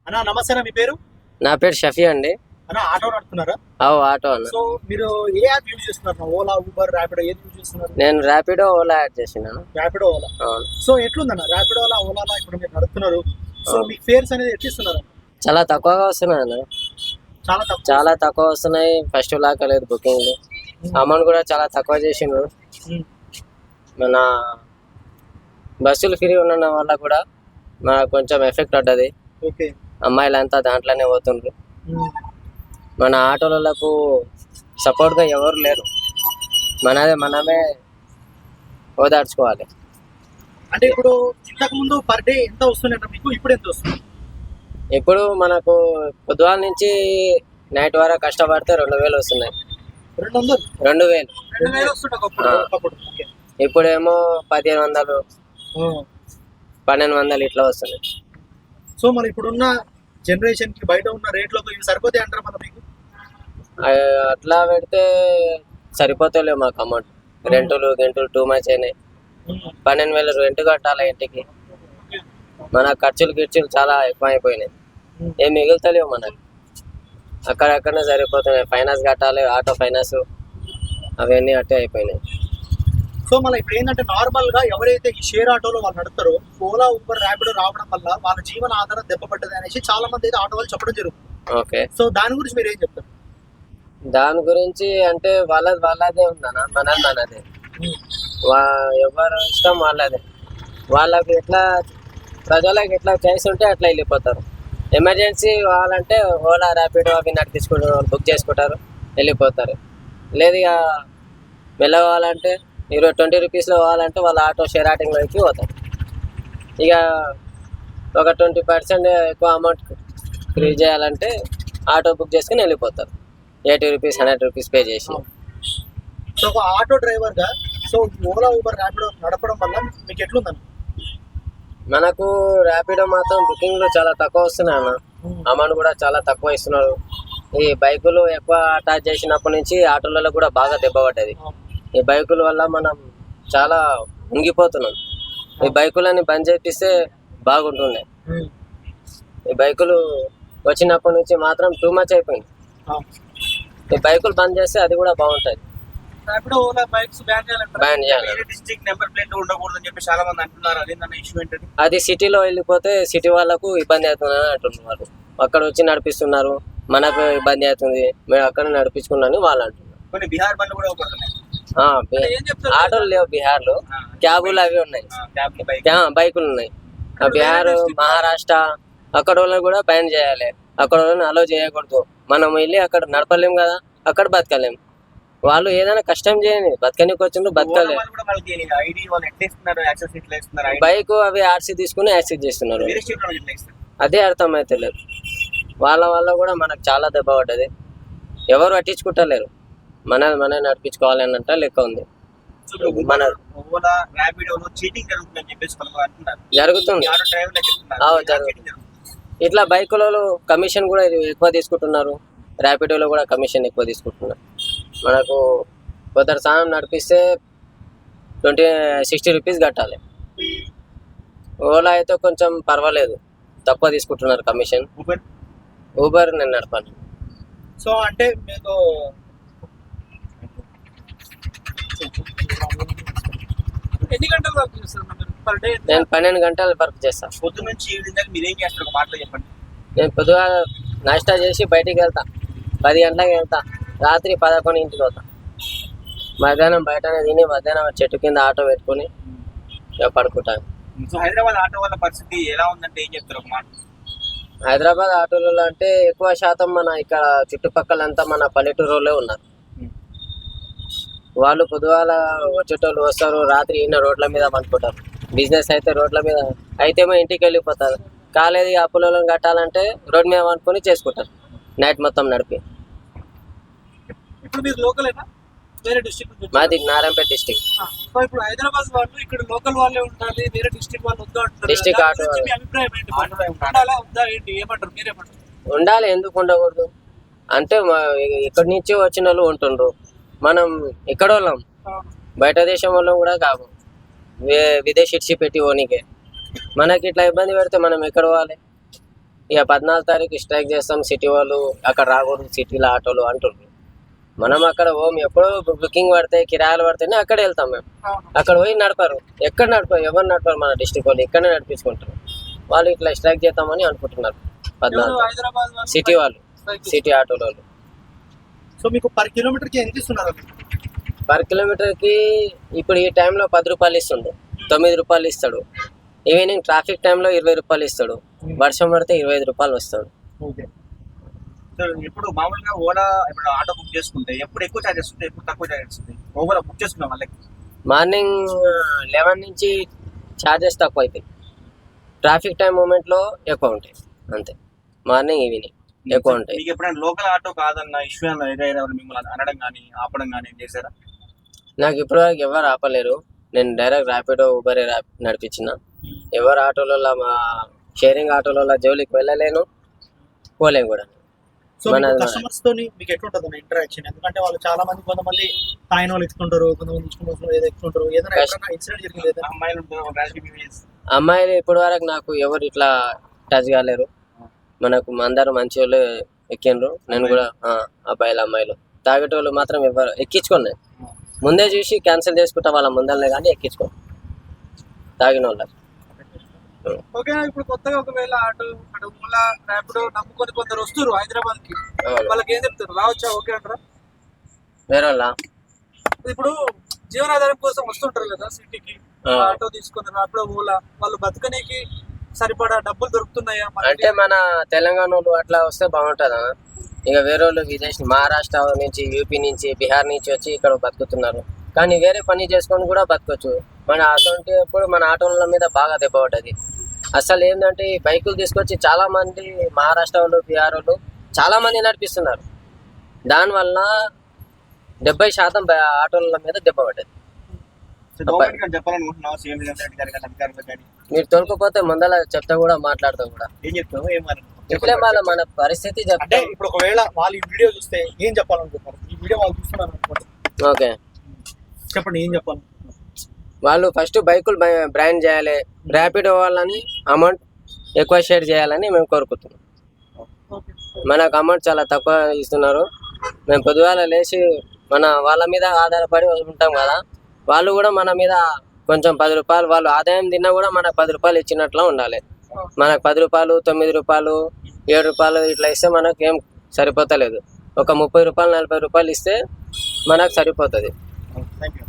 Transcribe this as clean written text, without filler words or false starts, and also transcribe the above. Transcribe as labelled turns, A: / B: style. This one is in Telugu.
A: అన్న నమస్తే అన్న, మీ పేరు?
B: నా పేరు షఫీ అండి.
A: అన్న ఆటో నడుపుతున్నారా?
B: ఆటో అన్న.
A: సో మీరు ఏ యాప్ యూజ్ చేస్తున్నారు? ఓలా, ఊబర్, ర్యాపిడో ఏది యూజ్ చేస్తున్నారు?
B: నేను ర్యాపిడో, ఓలా యాడ్ చేసినాను.
A: ర్యాపిడో, ఓలా.
B: అవును.
A: సో ఎట్లుందన్న ర్యాపిడో, ఓలా ఇప్పుడు మీరు నడుపుతున్నారు? సో మీకు ఫేర్స్ అనేది ఎట్లా ఇస్తున్నారు?
B: చాలా తక్కువగా వస్తున్నాయి అన్న. చాలా తక్కువ వస్తున్నాయి. ఫస్ట్ లాగా లేదు బుకింగ్. అమౌంట్ కూడా చాలా తక్కువ చేసిండ్రు. మన బస్సులు ఫ్రీ ఉండడం వల్ల కూడా మనకు కొంచెం ఎఫెక్ట్ పడ్డది.
A: ఓకే.
B: అమ్మాయిలంతా దాంట్లోనే పోతుండ్రు. మన ఆటోలకు సపోర్ట్గా ఎవరు లేరు. మనమే ఓదార్చుకోవాలి.
A: అంటే ఇప్పుడు ఇంతకు ముందు పర్ డే ఎంత వస్తుందంట మీకు? ఇప్పుడు ఎంత వస్తుంది?
B: ఇప్పుడు మనకు పొద్దుగాల నుంచి నైట్ వరకు కష్టపడితే 2000 వస్తున్నాయి.
A: 2000 వస్తుంటాయి.
B: ఇప్పుడేమో 1500, 1200 ఇట్లా వస్తున్నాయి.
A: సో మన ఇప్పుడున్న జనరేషన్ కి బయట ఉన్న రేట్లకు ఇవి సరిపోతాయి అంటారా మన మీకు?
B: అట్లా పెడితే సరిపోతలేవు మాకు అమౌంట్. రెంటులు టూ మచ్ అయినాయి. 12,000 రెంట్ కట్టాలి ఇంటికి. మన ఖర్చులు చాలా ఎక్కువ అయిపోయినాయి. ఏం మిగులుతలేవు మనకి. అక్కడక్కడనే సరిపోతున్నాయి. ఫైనాన్స్ కట్టాలి, ఆటో ఫైనాన్స్ అవన్నీ అట్టే అయిపోయినాయి.
A: సో మళ్ళీ ఇప్పుడు ఏంటంటే నార్మల్ గా ఎవరైతే ఈ షేర్ ఆటోలో వాళ్ళు నడుపుతారో ఓలా, ఊబర్, ర్యాపిడో రావడం వల్ల వాళ్ళ జీవన ఆధారం దెబ్బపడ్డది అనేసి చాలా మంది అయితే ఆటో వాళ్ళు చెప్పడం జరుగుతుంది.
B: ఓకే.
A: సో దాని గురించి మీరు ఏం చెప్తారు?
B: దాని గురించి అంటే వాళ్ళదే ఉందనా, మనదే. ఎవరు ఇష్టం వాళ్ళదే. వాళ్ళకి ఎట్లా ప్రజలకు ఎట్లా చేస్తుంటే అట్లా వెళ్ళిపోతారు. ఎమర్జెన్సీ కావాలంటే ఓలా, ర్యాపిడో అవి బుక్ చేసుకుంటారు, వెళ్ళిపోతారు. లేదు ఇక మెల్ల కావాలంటే 20 రూపీస్లో కావాలంటే వాళ్ళ ఆటో షేర్ ఆటింగ్లోకి పోతారు. ఇక ఒక 20% ఎక్కువ అమౌంట్ ఫ్రీ చేయాలంటే ఆటో బుక్ చేసుకుని వెళ్ళిపోతారు. 80 రూపీస్, 100 రూపీస్ పే చేసి.
A: సో ఒక ఆటో డ్రైవర్గా సో ఓలా, ఊబర్, ర్యాపిడో నడపడం వల్ల మీకు ఎట్లుందన్న?
B: మనకు ర్యాపిడో మాత్రం బుకింగ్లు చాలా తక్కువ వస్తున్నాయి అన్న. అమౌంట్ కూడా చాలా తక్కువ ఇస్తున్నారు. ఈ బైకులు ఎక్కువ అటాచ్ చేసినప్పటి నుంచి ఆటోలలో కూడా బాగా దెబ్బపడ్డది. ఈ బైకుల వల్ల మనం చాలా ఉంగిపోతున్నాం. ఈ బైకులని బంద్ చేపిస్తే బాగుంటుండే. ఈ బైకులు వచ్చినప్పటి నుంచి మాత్రం టూ మచ్ అయిపోయింది. ఈ బైకులు బంద్ చేస్తే అది కూడా బాగుంటుంది.
A: ర్యాపిడో, ఓలా బైక్స్ బ్యాన్
B: చేయాలి.
A: డిస్ట్రిక్ట్ నెంబర్ ప్లేట్ ఉండకూడదని చెప్పి చాలా మంది అంటున్నారు. అదేంటన్న ఇష్యూ ఏంటంటే
B: అది సిటీలో వెళ్ళిపోతే సిటీ వాళ్ళకు ఇబ్బంది అవుతుందని అంటున్నారు. అక్కడ వచ్చి నడిపిస్తున్నారు, మనకు ఇబ్బంది అవుతుంది, మేము అక్కడ నడిపించుకున్నాను వాళ్ళు అంటున్నారు.
A: కొన్ని బిహార్ బండ్లు కూడా
B: ఆటోలు లేవు బీహార్లో, క్యాబులు అవి ఉన్నాయి, బైకులు ఉన్నాయి. బీహార్, మహారాష్ట్ర అక్కడ వాళ్ళని కూడా బ్యాన్ చేయాలి. అక్కడ వాళ్ళని అలో చేయకూడదు. మనం వెళ్ళి అక్కడ నడపలేం కదా, అక్కడ బతకలేం. వాళ్ళు ఏదైనా కష్టం చేయని బతకనికి వచ్చిండ్రు, బతకలేదు. బైక్ అవి ఆర్సీ తీసుకుని యాక్సెస్ చేస్తున్నారు. అదే అర్థమైతే లేదు. వాళ్ళ కూడా మనకు చాలా దెబ్బ పడ్డది. ఎవరు పట్టించుకుంటలేరు. మన నడిపించుకోవాలి అనంట లెక్క ఉంది. జరుగుతుంది. ఇట్లా బైకులలో కమిషన్ కూడా ఎక్కువ తీసుకుంటున్నారు. ర్యాపిడోలో కూడా కమిషన్ ఎక్కువ తీసుకుంటున్నారు. మనకు కొందరు స్థానం నడిపిస్తే 60 రూపీస్ కట్టాలి. ఓలా అయితే కొంచెం పర్వాలేదు, తక్కువ తీసుకుంటున్నారు కమిషన్. ఊబర్ నేను నడపాను.
A: సో అంటే మీకు ఎన్ని గంటలు వర్క్ చేస్తారు పర్ డే?
B: నేను 12 గంటలు వర్క్ చేస్తాను.
A: పొద్దు నుంచి ఈవినింగ్ దాకా మీరు ఏం చేస్తారు? మాటలో చెప్పండి.
B: నేను పొద్దుగా నాష్టా చేసి బయటికి వెళ్తా, 10 గంటలకు వెళ్తా, రాత్రి 11 ఇంటికి పోతా. మధ్యాహ్నం బయటనే తిని మధ్యాహ్నం చెట్టు కింద ఆటో పెట్టుకుని పడుకుంటాను.
A: సో హైదరాబాద్ ఆటో వాళ్ళ పరిస్థితి ఎలా ఉందంటే ఏం చెప్తారు ఒక మాట?
B: హైదరాబాద్ ఆటోలలో అంటే ఎక్కువ శాతం మన ఇక్కడ చుట్టుపక్కలంతా మన పల్లెటూరులో ఉన్నారు. వాళ్ళు పొద్దుగాల వచ్చేటోళ్ళు వస్తారు, రాత్రి ఈయన రోడ్ల మీద పండుకుంటారు. బిజినెస్ అయితే రోడ్ల మీద అయితేమో ఇంటికి వెళ్ళిపోతారు. కాలేదు అప్పులలో కట్టాలంటే రోడ్ మీద పండుకొని చేసుకుంటారు నైట్ మొత్తం నడిపి.
A: ఇప్పుడు మీరు లోకలేనా? వేరే డిస్ట్రిక్ట్?
B: మాది నారాయణపేట డిస్ట్రిక్ట్.
A: సో ఇప్పుడు హైదరాబాద్ వాళ్ళు ఇక్కడ లోకల్ వాళ్ళే ఉండాలి, వేరే డిస్ట్రిక్ట్ వాళ్ళు వద్దు అంటారు.
B: డిస్ట్రిక్ట్ ఆటో
A: అభిప్రాయం ఏంటి? ఏమంటారు, మీరేమంటారు?
B: ఉండాలి, ఎందుకు ఉండకూడదు అంటే ఇక్కడి నుంచి వచ్చిన వాళ్ళు ఉంటుండ్రు. మనం ఇక్కడ వాళ్ళం, బయట దేశం వాళ్ళం కూడా కాదు. విదేశీ పెట్టి ఓనికే మనకి ఇట్లా ఇబ్బంది పెడితే మనం ఎక్కడ పోవాలి? ఇక 14 తారీఖు స్ట్రైక్ చేస్తాం సిటీ వాళ్ళు, అక్కడ రాకూడదు సిటీలో ఆటోలు అంటుండ్రు. మనం అక్కడ ఎప్పుడో బుకింగ్ పడితే కిరాయిలు పడితేనే అక్కడ వెళ్తాం మేము. అక్కడ పోయి నడపరు, ఎక్కడ నడపరు, ఎవరు నడపరు, మన డిస్టిక్ వాళ్ళు ఇక్కడనే నడిపించుకుంటారు. వాళ్ళు ఇట్లా స్ట్రైక్ చేద్దామని అనుకుంటున్నారు 14
C: హైదరాబాద్ వాళ్ళు
B: సిటీ వాళ్ళు,
C: strike
B: సిటీ ఆటోల వాళ్ళు.
A: సో మీకు పర్ కిలోమీటర్ కి ఎంత ఇస్తున్నారు?
B: పర్ కిలోమీటర్కి ఇప్పుడు ఈ టైంలో 10 రూపాయలు ఇస్తుండు, 9 రూపాయలు ఇస్తాడు. ఈవినింగ్ ట్రాఫిక్ టైంలో 20 రూపాయలు ఇస్తాడు. వర్షం పడితే 25 రూపాయలు వస్తాడు.
A: ఓకే.
D: సో ఇప్పుడు మామూలుగా ఓలా ఇప్పుడు ఆటో బుక్ చేసుకుంటే ఎప్పుడు ఎక్కువ చార్జెస్ ఉంటాయి, ఎప్పుడు తక్కువ చార్జెస్ ఉంటాయి? ఓలా బుక్ చేసుకున్నాం వాళ్ళకి
B: మార్నింగ్ 11 నుంచి ఛార్జెస్ తక్కువ అవుతాయి. ట్రాఫిక్ టైం మూమెంట్లో ఎక్కువ ఉంటాయి అంతే. మార్నింగ్ ఈవినింగ్ ఎక్కువ ఉంటాయి.
D: మీకు ఎప్పుడైనా లోకల్ ఆటో కాదన్న ఇష్యూ అన్న ఏదైనా మిమ్మల్ని అనడం కానీ ఆపడం కానీ చేశారా?
B: నాకు ఇప్పటివరకు ఎవరు ఆపలేరు. నేను డైరెక్ట్ ర్యాపిడో ఊబరే నడిపించిన. ఎవరు ఆటోలలో మా షేరింగ్ ఆటోలలో జోలికి వెళ్ళలేను, పోలేను కూడా.
A: సో కస్టమర్స్ తోని మీకు ఎట్లుంటుంది ఇంటరాక్షన్? ఎందుకంటే వాళ్ళు చాలా మంది, కొంతమంది తాయిన వాళ్ళు ఇచ్చుకుంటారు, కొంతమంది ఇచ్చుకుంటారు, ఏదో ఇచ్చుకుంటారు. ఏదైనా ఇన్సిడెంట్ జరిగింది ఏదైనా?
D: అమ్మాయిలు ఉంటారు, రాజకీయ
B: అమ్మాయిలు ఇప్పటి వరకు నాకు ఎవరు ఇట్లా టచ్ కాలేరు. మనకు అందరూ మంచి వాళ్ళు ఎక్కిండ్రు. నేను కూడా అబ్బాయిలు అమ్మాయిలు తాగేటోళ్ళు మాత్రం ఎవరు ఎక్కించుకోండి. ముందే చూసి క్యాన్సిల్ చేసుకుంటా వాళ్ళ ముందరనే, కానీ ఎక్కించుకో తాగిన వాళ్ళకి.
C: ఓకే. ఇప్పుడు కొత్తగా ఒకవేళ ఆటో అంటే ఓలా ర్యాపిడో నమ్ముకొని కొందరు వస్తారు హైదరాబాద్ కి, వాళ్ళకి ఏం చెప్తారు? రావచ్చా? ఓకే అంటారా?
B: వేరే వాళ్ళ
C: ఇప్పుడు జీవనాధారం కోసం వస్తుంటారు కదా సిటీకి, ఆటో తీసుకుని ర్యాపిడో ఓలా, వాళ్ళు బతకనీకి సరిపడా డబ్బులు దొరుకుతున్నాయా?
B: అంటే మన తెలంగాణ వాళ్ళు అట్లా వస్తే బాగుంటుందా? ఇక వేరే వాళ్ళు విదేశీ మహారాష్ట్ర నుంచి, యూపీ నుంచి, బీహార్ నుంచి వచ్చి ఇక్కడ బతుకుతున్నారు. కానీ వేరే పని చేసుకొని కూడా బతకొచ్చు. మన అటువంటి ఎప్పుడు మన ఆటోల మీద బాగా దెబ్బ పడ్డది. అసలు ఏంటంటే ఈ బైకులు తీసుకొచ్చి చాలా మంది మహారాష్ట్ర వాళ్ళు, బీహార్ వాళ్ళు చాలా మంది నడిపిస్తున్నారు. దానివల్ల 70% ఆటోల మీద దెబ్బ పడ్డది.
D: గవర్నమెంట్ గారు చెప్పాలనుకుంటున్నావు సీఎం గారికి అధికారులకు కానీ?
B: మీరు తోలుకపోతే ముందర చెప్తా కూడా మాట్లాడతాం కూడా.
D: ఏం చెప్తావు?
B: ఇట్లే మన పరిస్థితి
A: అంటే
B: చెప్తే.
A: ఇప్పుడు ఒకవేళ వాళ్ళు ఈ వీడియో చూస్తే ఏం చెప్పాలనుకుంటున్నారు? ఈ వీడియో వాళ్ళు చూస్తున్నారు అనుకోండి,
B: ఓకే
A: చెప్పండి ఏం చెప్పాలి?
B: వాళ్ళు ఫస్ట్ బైకులు బ్రాండ్ చేయాలి, ర్యాపిడో వాళ్ళని అమౌంట్ ఎక్కువ షేర్ చేయాలని మేము కోరుకుంటున్నాం. మనకు అమౌంట్ చాలా తక్కువ ఇస్తున్నారు. మేము పొద్దుగాల లేచి వాళ్ళ మీద ఆధారపడి ఉంటాం కదా, వాళ్ళు కూడా మన మీద కొంచెం 10 రూపాయలు వాళ్ళు ఆదాయం తిన్నా కూడా మనకు 10 రూపాయలు ఇచ్చినట్లు ఉండాలి. మనకు 10 రూపాయలు, 9 రూపాయలు, 7 రూపాయలు ఇట్లా ఇస్తే మనకు ఏం సరిపోతలేదు. ఒక 30 రూపాయలు, 40 రూపాయలు ఇస్తే మనకు సరిపోతుంది.
D: Thank you.